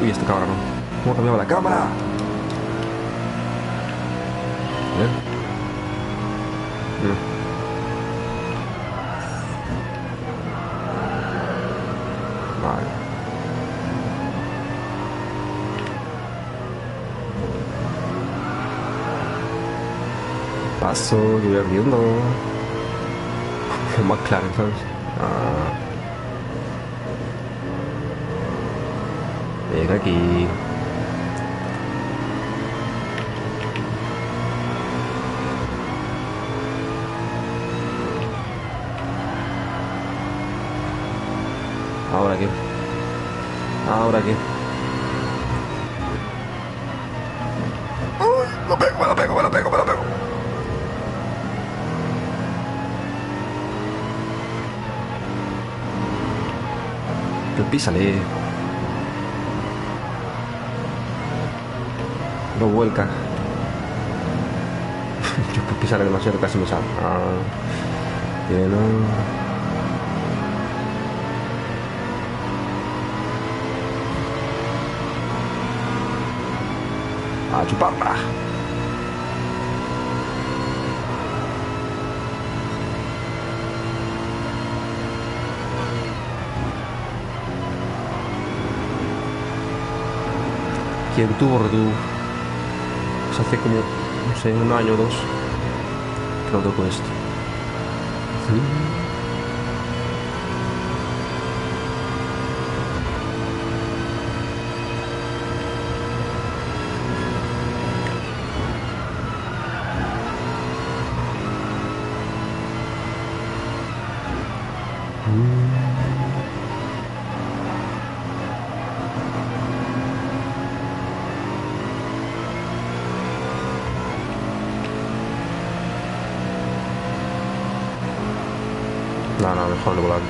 Uy, esta cámara no. ¿Cómo cambiaba la cámara? A ver. Mm. Vale. Paso, que voy abriendo. Más claro, ¿sabes? Ah, venga aquí. ¿Ahora qué? ¿Ahora qué? ¡Uy! ¡Lo pego, me lo pego, me lo pego, me lo pego! Pero písale. No vuelca. Yo por pisarle demasiado casi me sale. Ah, que no. A chuparla. ¿Quién tuvo retuvo? Pues hace como, no sé, un año o dos que no toco esto. No, no, mejor el volante.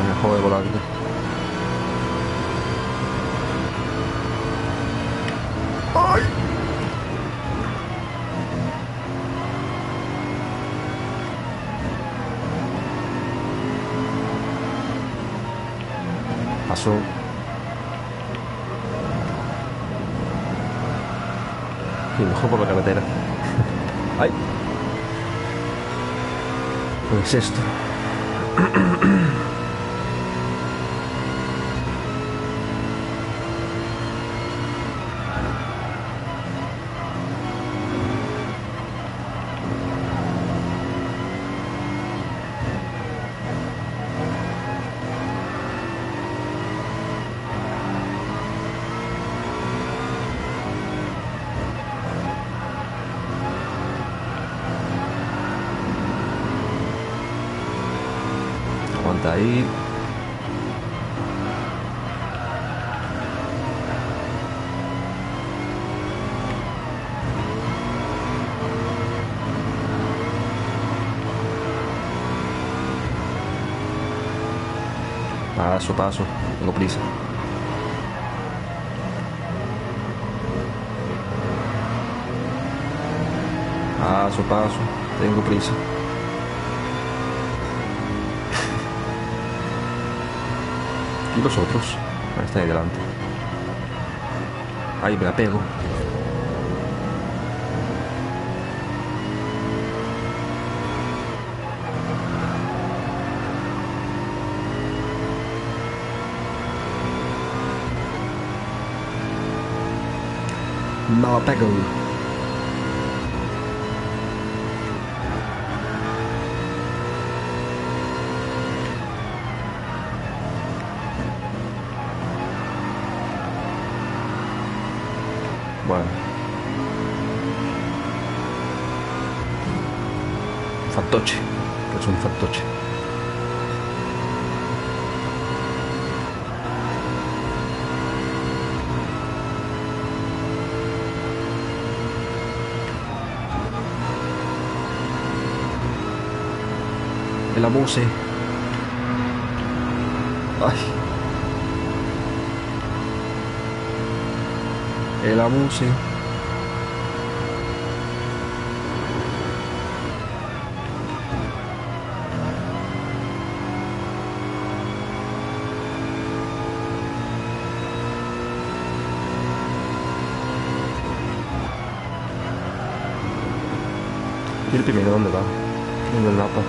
Mejor el volante. ¡Ay! Pasó. Y mejor por la carretera. ¡Ay! Pues esto. Aguanta ahí. Paso, paso. Tengo prisa. Paso, paso. Tengo prisa. ¿Y los otros? Ahí está ahí delante. Ahí me la pego. Me la pego. Bueno. Fantoche. Que es un fantoche. El abuse. Ay. El abuse. el primero dónde va? En el mapa.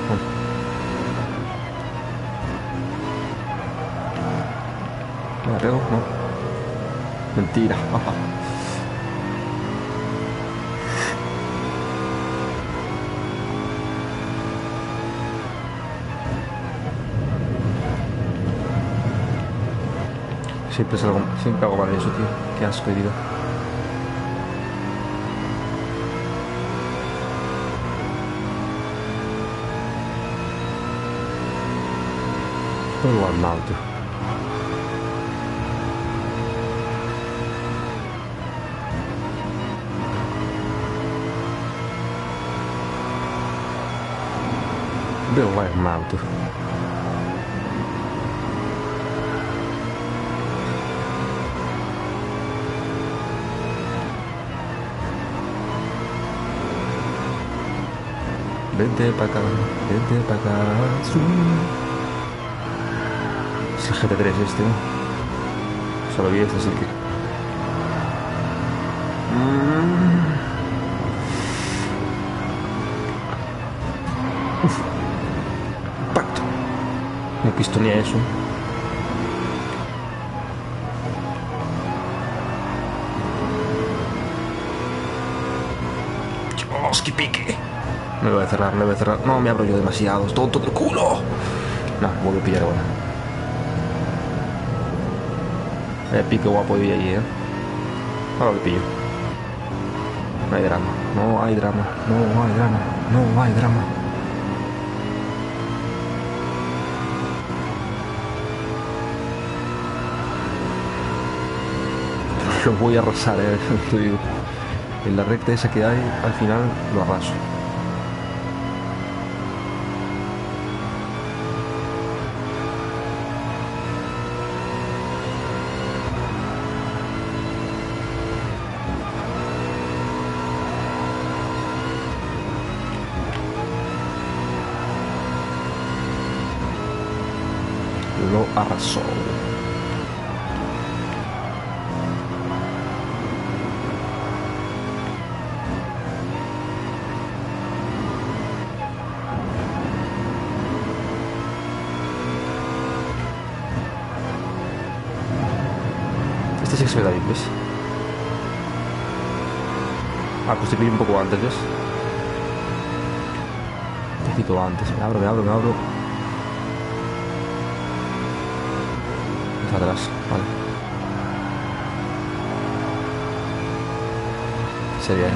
¿Me la pego? No. Mentira. Siempre hago mal eso, tío. Qué asco de vida. Todo igual mal, tío. Veo igual mal, tío. Vente para acá, vente para acá. Es el GT3 este, ¿no? Solo vi este, así que... Uf. Impacto. Me pistonea eso. ¡Dios, qué pique! Me voy a cerrar, me voy a cerrar. No, me abro yo demasiado. Es tonto del culo. No, vuelvo a pillar ahora. Pique guapo de ahí, Ahora lo pillo. No hay drama, no hay drama, no hay drama, no hay drama. Lo voy a arrasar, te digo. En la recta esa que hay, al final lo arraso. Lo arrasó. Este sí que se me da bien, ¿ves? Ah, pues te pillo un poco antes, ¿ves? Un poquito antes. Me abro, me abro, me abro. Atrás, vale. Sería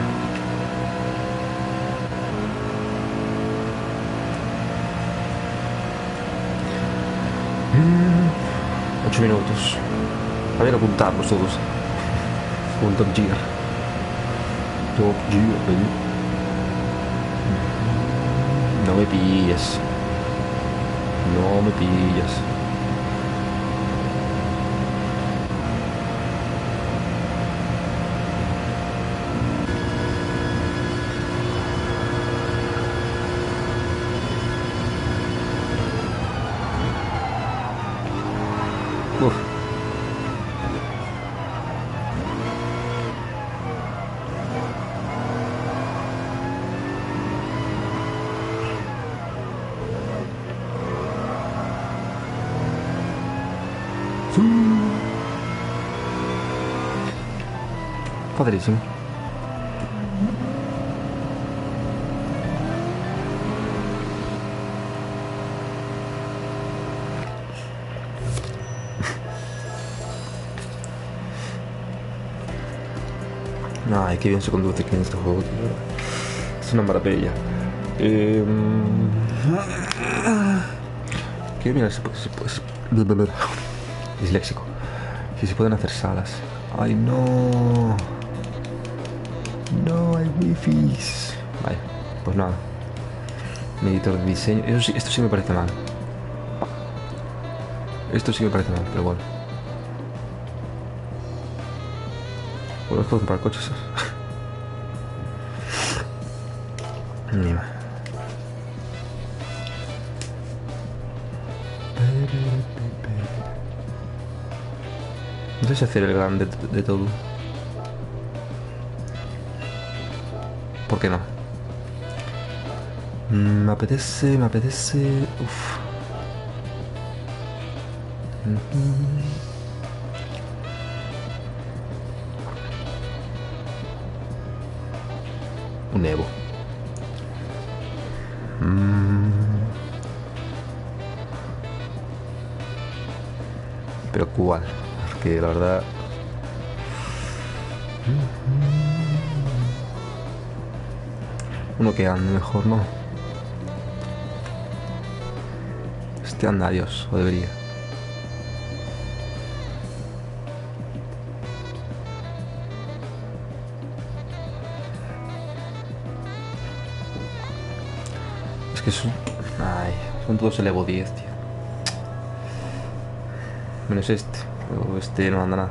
8 minutos. Había que apuntarlos todos. Un Top Gear. Top Gear, baby. No me pilles. No me pilles. Uf. Padrísimo. Ay, qué bien se conduce aquí en este juego, tío. Es una maravilla. Que mira, disléxico. Si se pueden hacer salas. Ay, no. No hay wifis. Vale, pues nada. Mi editor de diseño. Eso sí, esto sí me parece mal. Esto sí me parece mal, pero bueno. Puedo comprar coches. Mira. No sé si hacer el grande de todo. ¿Por qué no? Me apetece, me apetece. Uf. Un Evo. Pero ¿cuál? Porque la verdad... Uno que ande mejor, ¿no? Este anda, Dios, o debería. Es que son... Ay, son todos el Evo 10, tío. Menos este. Pero este no anda nada.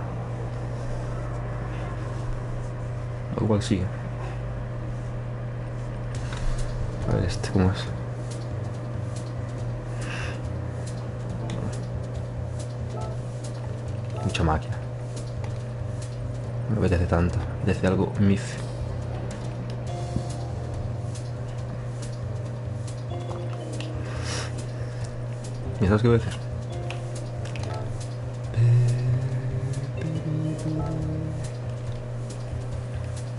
O igual sigue. A ver este, ¿cómo es? Mucha máquina. No me apetece tanto. Me apetece algo MIF. ¿Y sabes qué voy a decir?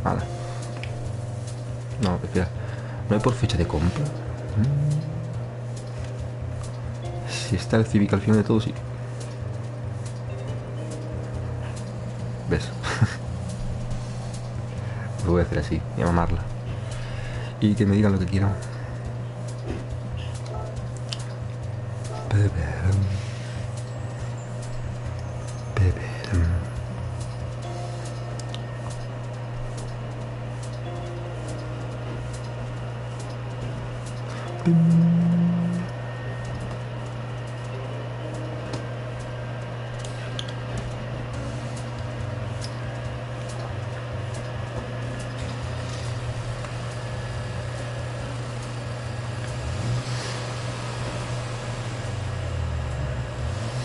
Vale. No, espera. ¿No hay por fecha de compra? Si está el Civic al final de todo, sí. ¿Ves? Lo voy a hacer así y a mamarla. Y que me digan lo que quieran.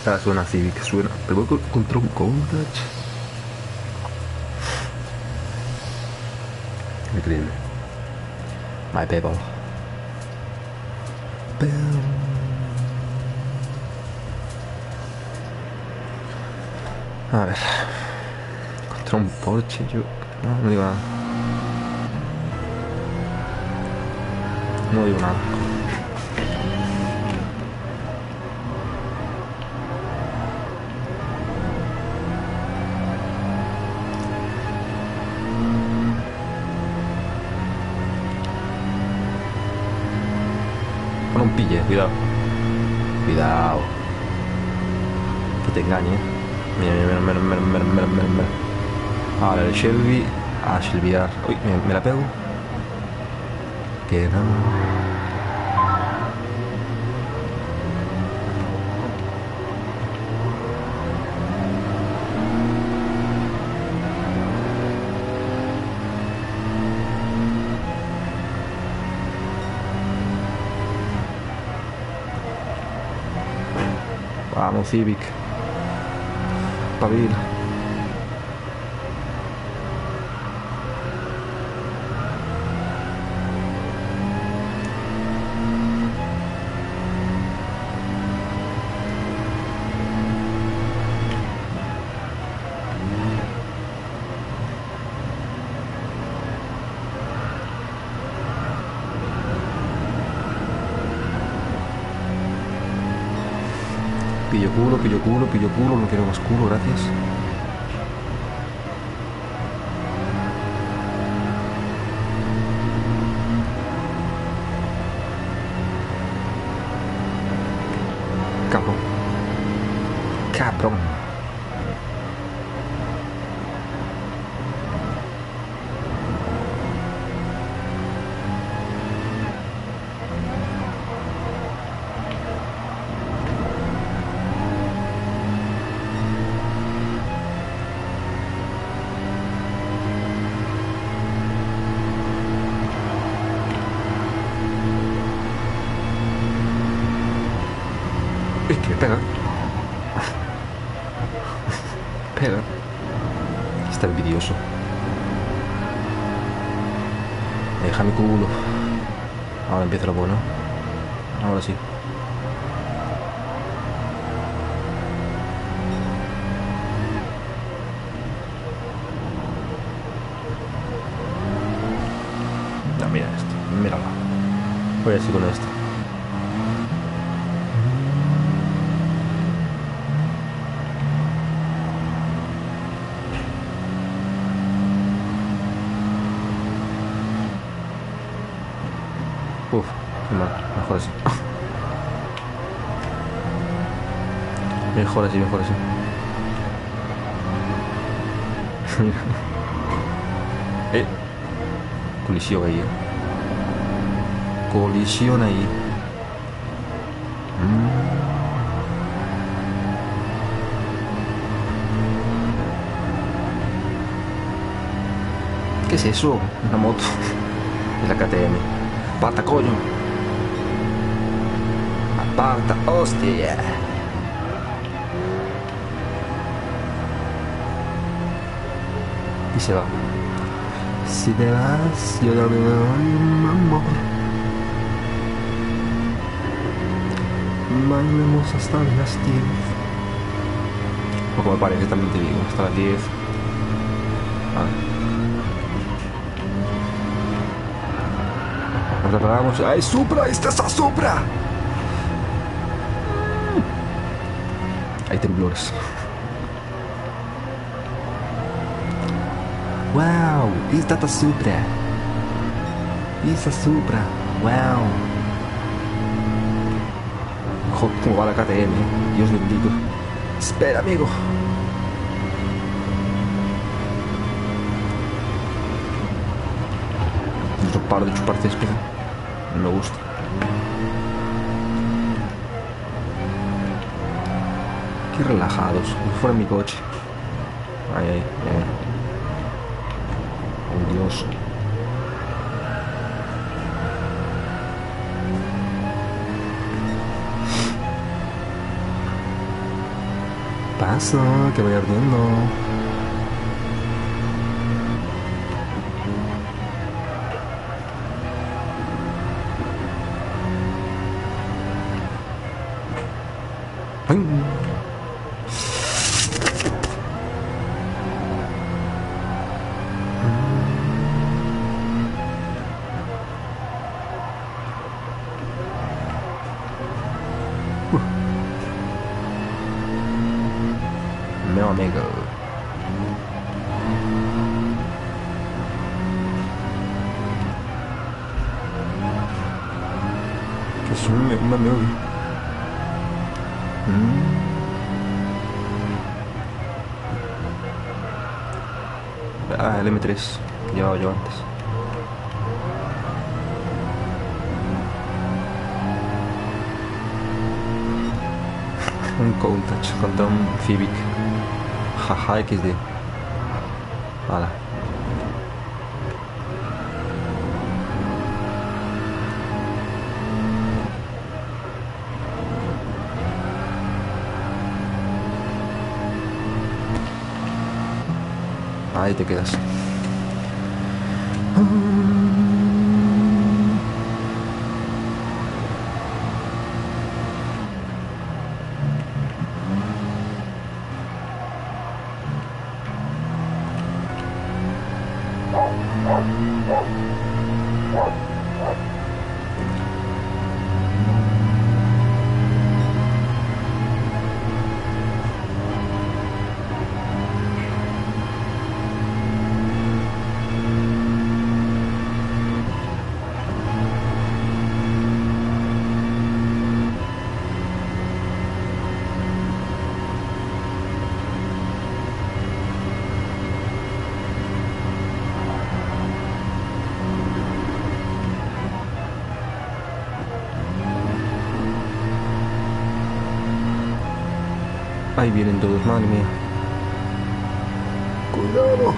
Ahora suena Civic, suena. Pero voy contra un Countach. Increíble. My people. A ver. Contra un Porsche, yo. No digo nada. No digo nada. No un pille, cuidado. Cuidado. Que te engañe. Mira. Ahora el Shelby. A Shelbyar. Uy, me la pego. Que no. Vamos, Civic. Pavil. Pillo culo, no quiero más culo, gracias. Cabrón. Es que pega. Pega. Está envidioso. Deja mi culo. Ahora empieza lo bueno. Ahora sí. No, mira esto. Míralo. Voy así con esto. Uf, qué mal. Mejor así. Mejor así, mejor así. Colisión ahí, Colisión ahí. ¿Qué es eso? Una moto. Es la KTM. Aparta, coño. Aparta, hostia. Y se va. Si te vas, yo también me voy, amor. Bailemos hasta las 10. O como me parece, también te digo, hasta las 10. Nos preparamos. ¡Ay, Supra! ¡Esta es la Supra! Hay temblores. ¡Wow! ¡Esta es la Supra! ¡Esta Supra! ¡Wow! Joder, cómo va la KTM. Dios bendito. Espera, amigo. Otro par de chupar césped. No me gusta. Qué relajados. Como si fuera mi coche. Ay, ay, ay. Oh, Dios. Pasa, que voy ardiendo. ¡Ay! Meu amigo. Que es un amigo. Ah, el M3 que llevaba yo antes. Un Countach contra un Civic. Jaja, XD. Hala. Ahí te quedas. Ahí vienen todos, madre mía. Cuidado.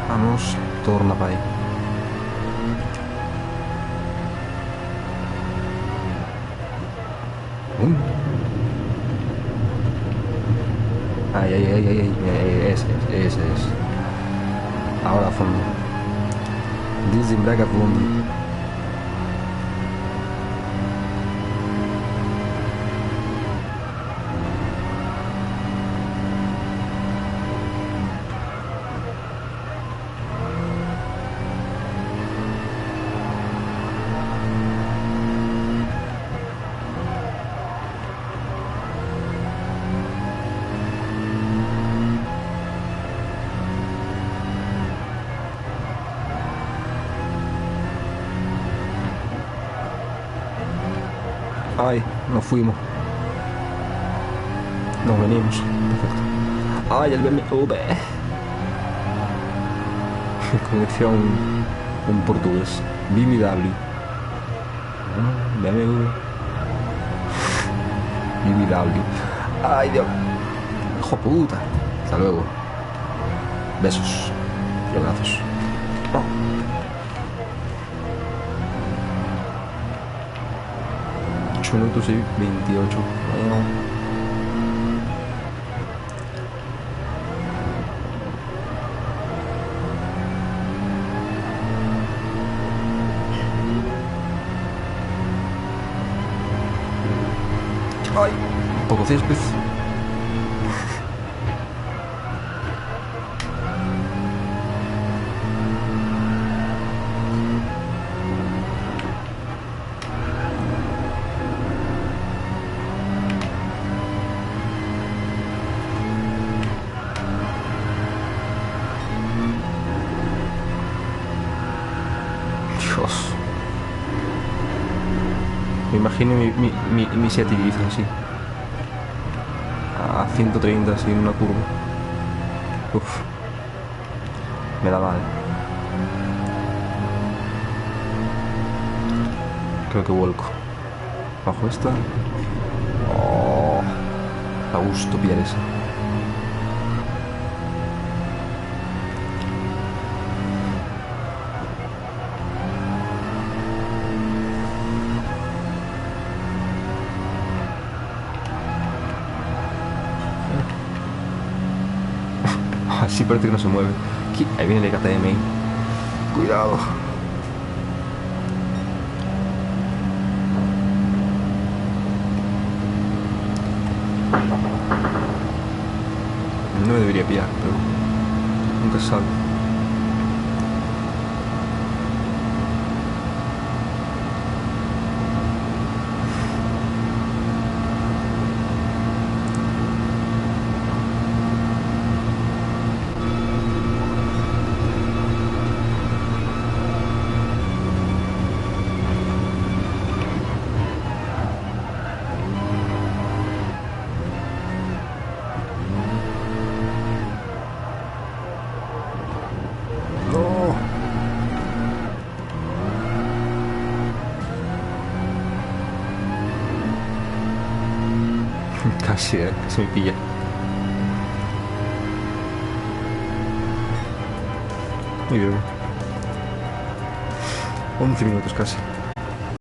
Vamos, torna para ahí. Ay, ay, ay, ay, ay, ese es. Ahora a fondo. Desembraga a fondo. Ay, nos fuimos. Nos venimos. Perfecto. Ay, el BMW. Como decía un portugués. BMW. BMW. BMW. Ay, Dios. Hijo puta. Hasta luego. Besos. Y abrazos. Oh. 8 minutos y 28. Ay, un poco césped. Dios. Me imagino mi Seat Ibiza así. A 130 así en una curva. Uf. Me da mal. Creo que vuelco. Bajo esta. Oh. A gusto pillar esa. Así parece que no se mueve. Ahí viene el KTM. Cuidado. No me debería pillar, pero nunca se sabe. Casi, casi me pilla. Muy bien. 11 minutos casi.